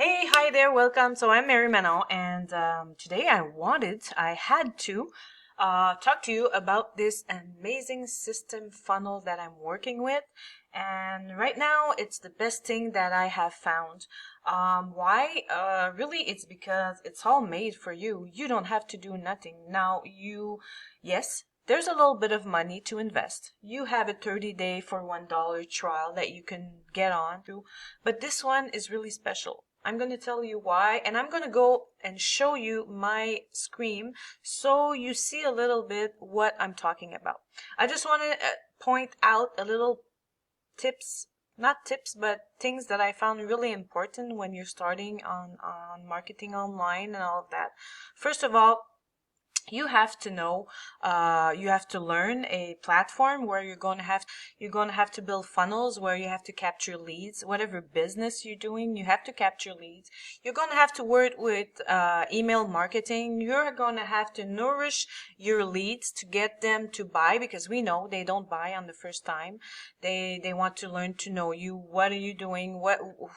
Hey, hi there, welcome. So I'm Mary Manon, and today I had to talk to you about this amazing system funnel that I'm working with. And right now, it's the best thing that I have found. Why? Really, it's because it's all made for you. You don't have to do nothing. Yes, there's a little bit of money to invest. You have a 30-day for $1 trial that you can get on through, but this one is really special. I'm going to tell you why, and I'm going to go and show you my screen so you see a little bit what I'm talking about. I just want to point out a little tips, not tips, but things that I found really important when you're starting on marketing online and all of that. First of all, you have to know, you have to learn a platform where you're going to have to build funnels where you have to capture leads. Whatever business you're doing, you have to capture leads. You're going to have to work with email marketing. You're going to have to nourish your leads to get them to buy, because we know they don't buy on the first time. They want to learn to know you. What are you doing?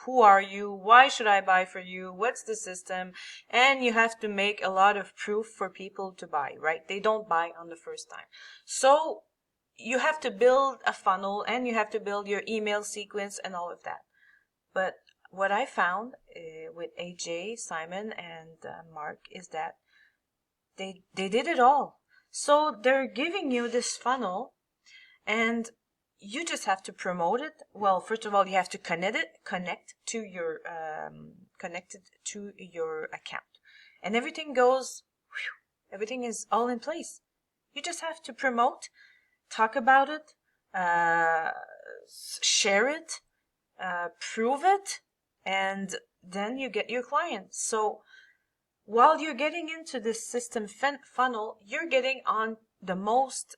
Who are you? Why should I buy for you? What's the system? And you have to make a lot of proof for people to buy, right? They don't buy on the first time. So you have to build a funnel and you have to build your email sequence and all of that. But what I found with AJ, Simon, and Mark is that they did it all. So they're giving you this funnel and you just have to promote it. Well, first of all, you have to connect to your connected to your account, and everything goes. Everything is all in place. You just have to promote, talk about it, share it, prove it, and then you get your clients. So while you're getting into this system funnel, you're getting on the most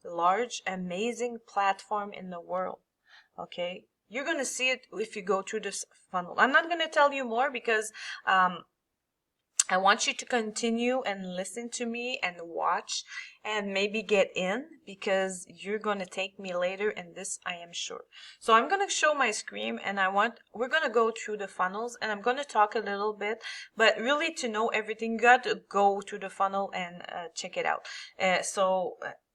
large, amazing platform in the world. Okay, you're going to see it if you go through this funnel. I'm not going to tell you more because I want you to continue and listen to me and watch and maybe get in, because you're going to take me later in this, I am sure. So I'm going to show my screen and we're going to go through the funnels and I'm going to talk a little bit, but really to know everything, you got to go through the funnel and check it out.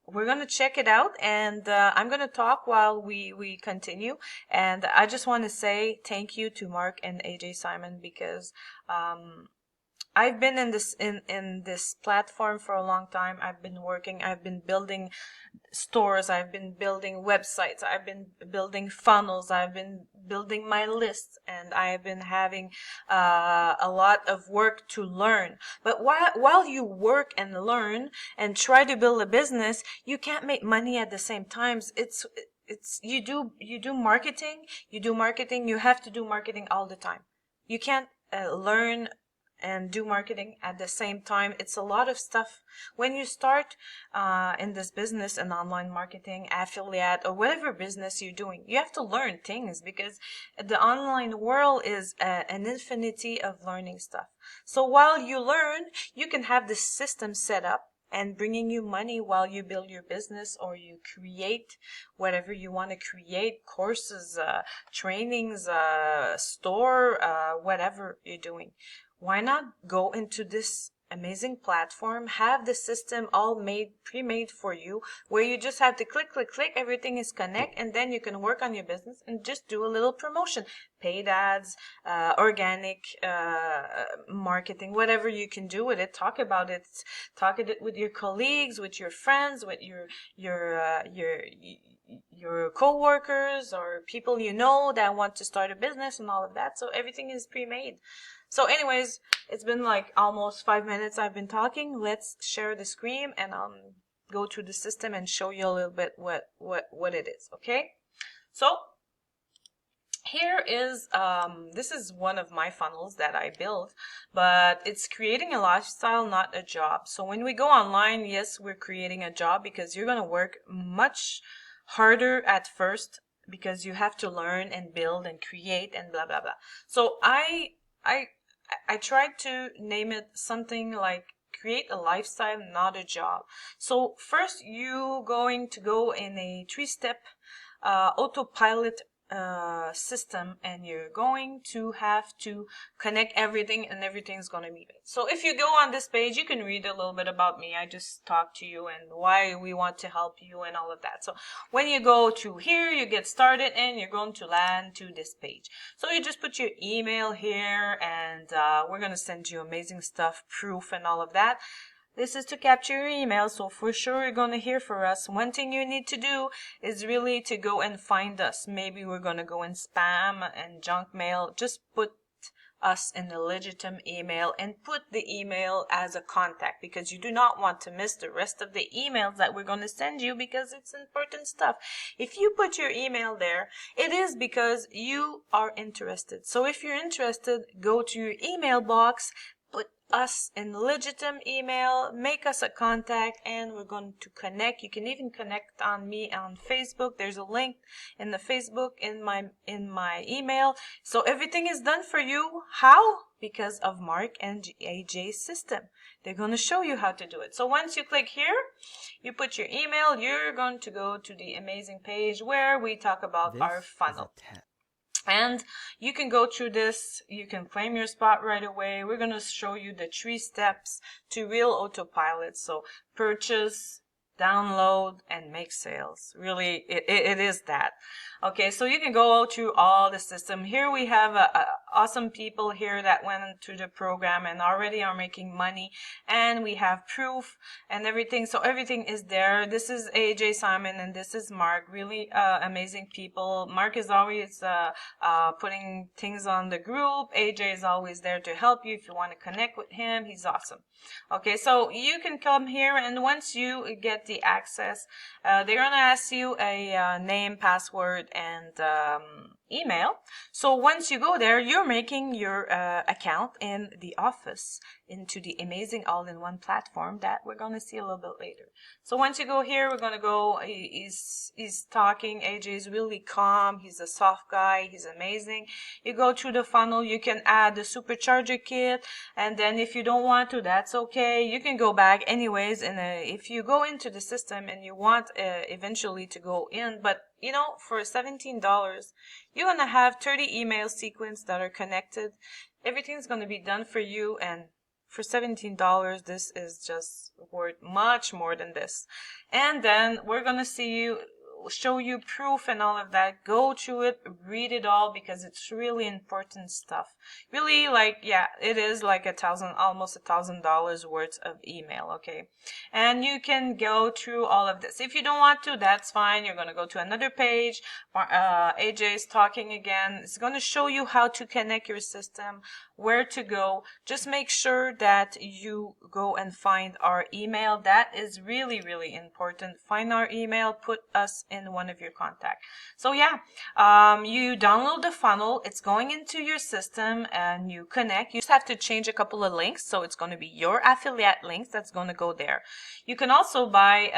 We're going to check it out, and I'm going to talk while we continue. And I just want to say thank you to Mark and AJ Simon, because I've been in this platform for a long time. I've been building stores, I've been building websites, I've been building funnels, I've been building my lists, and I've been having a lot of work to learn. But while you work and learn and try to build a business, you can't make money at the same times. You do marketing, you have to do marketing all the time. You can't learn and do marketing at the same time. It's a lot of stuff. When you start in this business and online marketing, affiliate, or whatever business you're doing, you have to learn things, because the online world is an infinity of learning stuff. So while you learn, you can have this system set up and bringing you money while you build your business, or you create whatever you want to create, courses, trainings, store, whatever you're doing. Why not go into this amazing platform, have the system all pre-made for you, where you just have to click, everything is connect, and then you can work on your business and just do a little promotion, paid ads, organic marketing, whatever you can do with it. Talk about it, with your colleagues, with your friends, with your co-workers or people you know that want to start a business and all of that. So everything is pre-made. So anyways, it's been like almost 5 minutes I've been talking. Let's share the screen and go through the system and show you a little bit what it is. Okay, so here is this is one of my funnels that I built, but it's creating a lifestyle, not a job. So when we go online, yes, we're creating a job, because you're going to work much harder at first, because you have to learn and build and create and blah blah blah. So I tried to name it something like create a lifestyle, not a job. So first, you going to go in a 3-step autopilot system, and you're going to have to connect everything, and everything's going to be made. So if you go on this page, you can read a little bit about me. I just talked to you and why we want to help you and all of that. So when you go to here, you get started and you're going to land to this page. So you just put your email here, and we're going to send you amazing stuff, proof and all of that. This is to capture your email, so for sure you're going to hear from us. One thing you need to do is really to go and find us. Maybe we're going to go in spam and junk mail. Just put us in a legitimate email and put the email as a contact, because you do not want to miss the rest of the emails that we're going to send you, because it's important stuff. If you put your email there, it is because you are interested. So if you're interested, go to your email box, put us in legitimate email, make us a contact, and we're going to connect. You can even connect on me on Facebook. There's a link in the Facebook in my email. So everything is done for you. How? Because of Mark and AJ's system. They're going to show you how to do it. So once you click here, you put your email, you're going to go to the amazing page where we talk about our funnel. And you can go through this. You can claim your spot right away. We're going to show you the 3 steps to real autopilot. So purchase, download, and make sales. Really, it is that. Okay, so you can go through all the system. Here we have awesome people here that went through the program and already are making money, and we have proof and everything. So everything is there. This is AJ Simon and this is Mark. Really amazing people. Mark is always putting things on the group. AJ is always there to help you if you want to connect with him. He's awesome. Okay, so you can come here, and once you get the access, they're going to ask you a name, password, and email. So once you go there, you're making your account in the office into the amazing all-in-one platform that we're going to see a little bit later. So once you go here, we're going to go, he's talking, AJ is really calm, he's a soft guy, he's amazing. You go through the funnel, you can add the supercharger kit, and then if you don't want to, that's okay, you can go back anyways. And if you go into the system and you want eventually to go in, but you know, for $17, you're going to have 30 email sequence that are connected. Everything's going to be done for you, and for $17, this is just worth much more than this. And then we're going to show you proof and all of that. Go through it, read it all, because it's really important stuff. Really, like, yeah, it is like almost $1,000 worth of email. Okay, and you can go through all of this. If you don't want to, that's fine. You're going to go to another page. AJ is talking again. It's going to show you how to connect your system, where to go. Just make sure that you go and find our email. That is really, really important. Find our email, put us in one of your contacts. So yeah, you download the funnel, it's going into your system, and you connect. You just have to change a couple of links, so it's going to be your affiliate links that's going to go there. You can also buy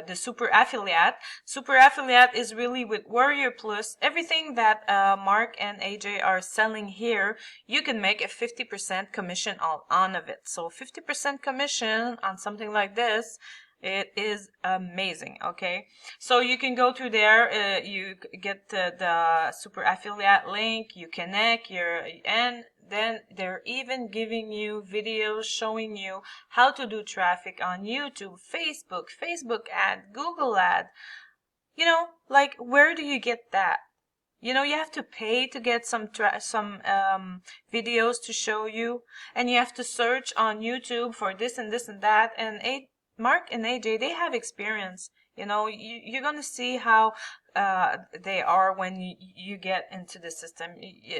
the super affiliate. Super affiliate is really with Warrior Plus. Everything that Mark and AJ are selling here, you can make a 50% commission on of it. So 50% commission on something like this, it is amazing. Okay, so you can go through there, you get the super affiliate link, you connect and then they're even giving you videos showing you how to do traffic on YouTube, Facebook ad, Google ad. You know, like, where do you get that? You know, you have to pay to get some videos to show you, and you have to search on YouTube for this and this and that. And Mark and AJ, they have experience. You know, you're going to see how they are when you get into the system.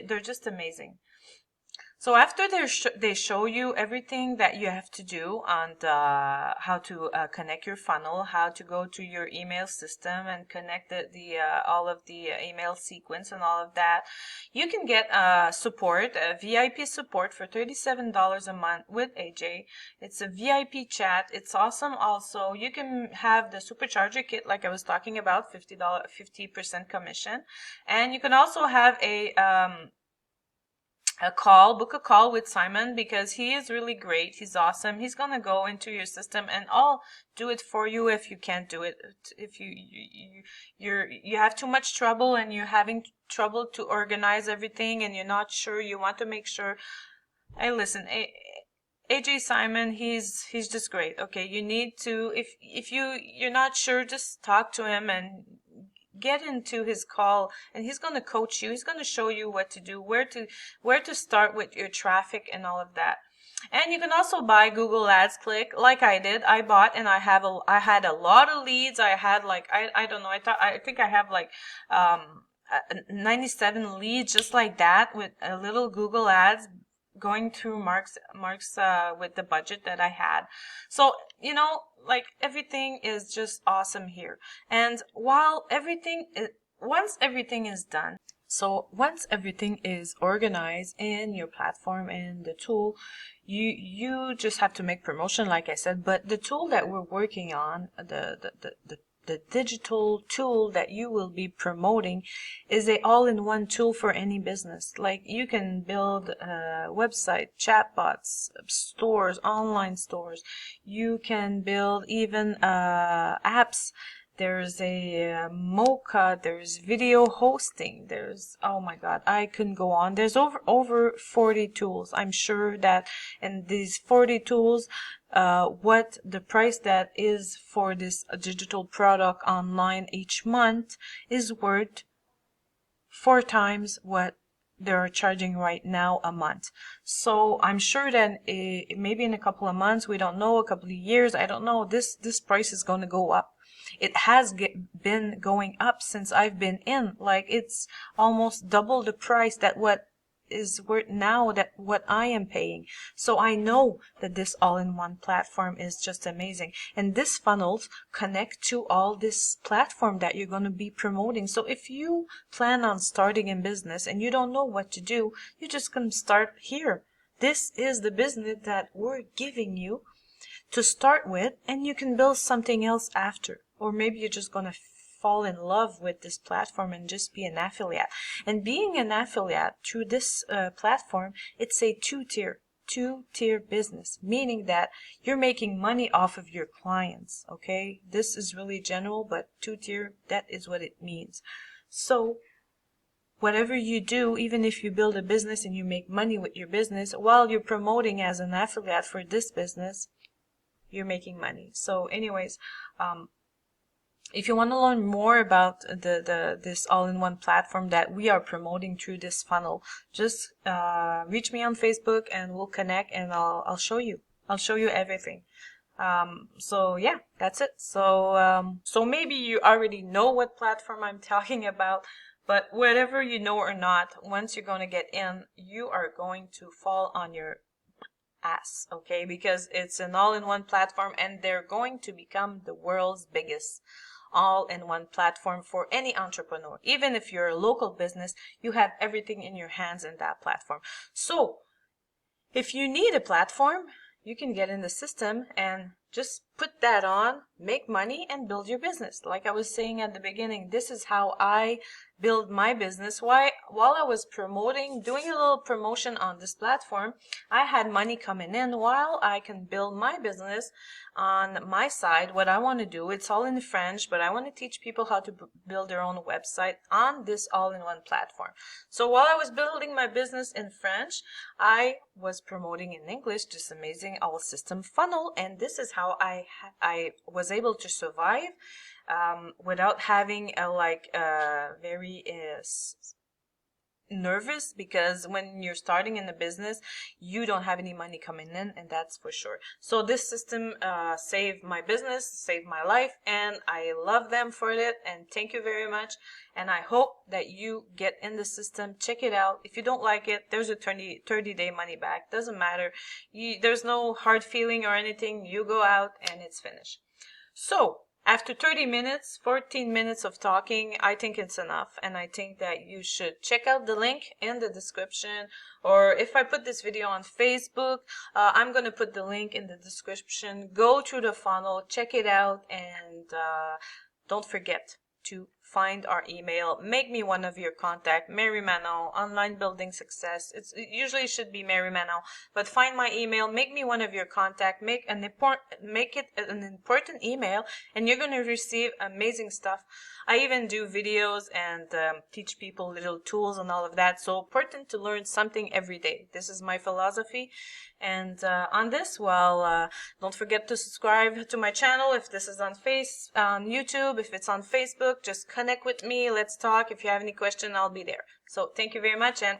They're just amazing. So after they show you everything that you have to do on how to connect your funnel, how to go to your email system and connect all of the email sequence and all of that, you can get support, VIP support for $37 a month with AJ. It's a VIP chat. It's awesome. Also, you can have the supercharger kit, like I was talking about, $50% commission, and you can also have a book a call with Simon, because he is really great. He's awesome. He's gonna go into your system and I'll do it for you if you can't do it. If you have too much trouble and you're having trouble to organize everything and you're not sure, you want to make sure. Hey, listen, AJ Simon, he's just great. Okay, you need to, if you're not sure, just talk to him and get into his call, and he's going to coach you. He's going to show you what to do, where to start with your traffic and all of that. And you can also buy Google Ads Click, like I did. I bought, and I had a lot of leads. I had like, I don't know, I think I have like 97 leads just like that, with a little Google Ads going through Mark's with the budget that I had. So, you know, like, everything is just awesome here. And once everything is done, so once everything is organized in your platform and the tool, you just have to make promotion, like I said. But the tool that we're working on, the digital tool that you will be promoting, is a all-in-one tool for any business. Like, you can build a website, chatbots, stores, online stores. You can build even apps. There's a Mocha, there's video hosting, there's, oh my God, I couldn't go on. There's over 40 tools. I'm sure that in these 40 tools, what the price that is for this digital product online each month is worth 4 times what they're charging right now a month. So I'm sure that maybe in a couple of months, we don't know, a couple of years, I don't know, this price is going to go up. It has been going up since I've been in. Like, it's almost double the price that what is worth now, that what I am paying. So I know that this all-in-one platform is just amazing. And this funnels connect to all this platform that you're going to be promoting. So if you plan on starting in business and you don't know what to do, you're just going to start here. This is the business that we're giving you to start with, and you can build something else after. Or maybe you're just going to fall in love with this platform and just be an affiliate. And being an affiliate through this platform, it's a two-tier business, meaning that you're making money off of your clients. Okay, this is really general, but two-tier, that is what it means. So whatever you do, even if you build a business and you make money with your business while you're promoting as an affiliate for this business, you're making money. So anyways, if you want to learn more about this all-in-one platform that we are promoting through this funnel, just reach me on Facebook and we'll connect, and I'll show you. I'll show you everything. So yeah, that's it. So maybe you already know what platform I'm talking about, but whatever you know or not, once you're going to get in, you are going to fall on your ass, okay? Because it's an all-in-one platform, and they're going to become the world's biggest all-in-one platform for any entrepreneur. Even if you're a local business, you have everything in your hands in that platform. So if you need a platform, you can get in the system and just put that on, make money, and build your business. Like I was saying at the beginning, this is how I build my business. While I was doing a little promotion on this platform, I had money coming in while I can build my business on my side. What I want to do, it's all in French, but I want to teach people how to build their own website on this all-in-one platform. So while I was building my business in French, I was promoting in English this amazing all-system funnel, and this is how I was able to survive without having a very nervous, because when you're starting in a business, you don't have any money coming in, and that's for sure. So this system saved my business, saved my life, and I love them for it, and thank you very much. And I hope that you get in the system. Check it out. If you don't like it, there's a 30-day money back. Doesn't matter. There's no hard feeling or anything. You go out and it's finished. So after 30 minutes, 14 minutes of talking, I think it's enough. And I think that you should check out the link in the description. Or if I put this video on Facebook, I'm going to put the link in the description. Go through the funnel, check it out, and don't forget to find our email, make me one of your contact, Mary Manon, Online Building Success. It usually should be Mary Manon, but find my email, make me one of your contact, make it an important email, and you're going to receive amazing stuff. I even do videos and teach people little tools and all of that. So important to learn something every day. This is my philosophy. And on this, well, don't forget to subscribe to my channel if this is on YouTube. If it's on Facebook, just connect with me. Let's talk. If you have any question, I'll be there. So thank you very much, and